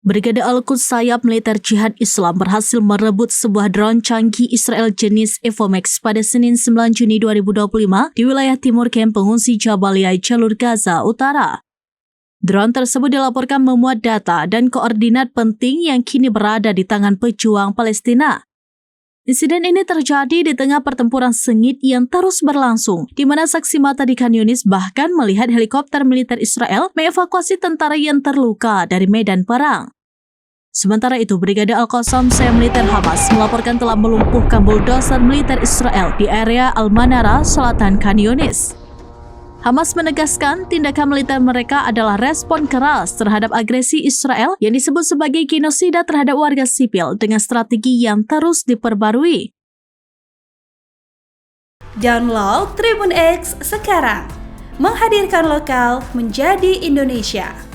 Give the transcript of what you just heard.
Brigade Al-Quds sayap militer Jihad Islam berhasil merebut sebuah drone canggih Israel jenis Evomax pada Senin 9 Juni 2025 di wilayah timur kamp pengungsi Jabalia, jalur Gaza Utara. Drone tersebut dilaporkan memuat data dan koordinat penting yang kini berada di tangan pejuang Palestina. Insiden ini terjadi di tengah pertempuran sengit yang terus berlangsung, di mana saksi mata di Khan Yunis bahkan melihat helikopter militer Israel mengevakuasi tentara yang terluka dari medan perang. Sementara itu, Brigade Al-Qassam sayap militer Hamas melaporkan telah melumpuhkan bulldozer militer Israel di area Al-Manara, selatan Khan Yunis. Hamas menegaskan tindakan militer mereka adalah respon keras terhadap agresi Israel yang disebut sebagai genosida terhadap warga sipil dengan strategi yang terus diperbarui. Download Tribun X sekarang, menghadirkan lokal menjadi Indonesia.